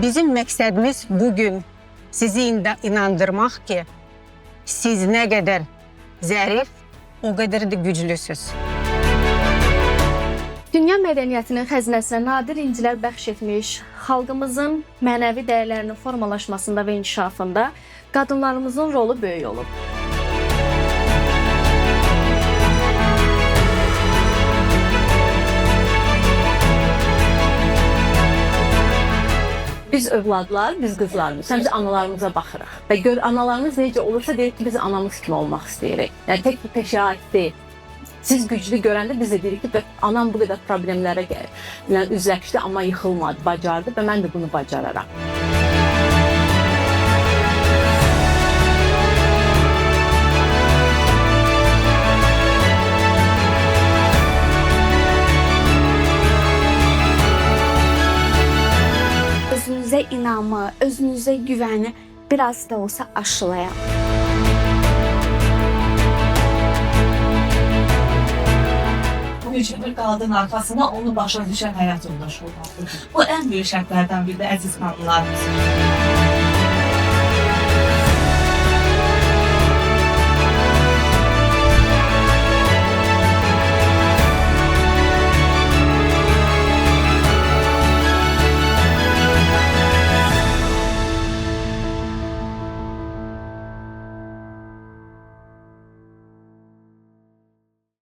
Bizim məqsədimiz bugün sizi inandırmaq ki, siz nə qədər zərif, o qədər də güclüsüz. Dünya mədəniyyətinin xəzinəsinə nadir incilər bəxş etmiş, xalqımızın mənəvi dəyərlərinin formalaşmasında və inkişafında qadınlarımızın rolu böyük olub. Biz övladlar, biz qızlarımız, biz analarımıza baxırıq. Və gör, analarımız necə olursa deyir ki, biz anamız kimi olmaq istəyirik. Yəni, tək bir peşə ait deyil. Siz güclü görəndə biz də deyirik ki, anam bu qədər problemlərə üzləşdi, amma yıxılmadı, bacardı və mən də bunu bacararam. Özünüzə inamı, özünüzə güvəni biraz da olsa aşılayın. Bu güclü bir qadın arxasına onu başa düşən həyat yoldaşı olmalıdır. Bu ən böyük şərtlərdən biri də əziz qadınlarımız.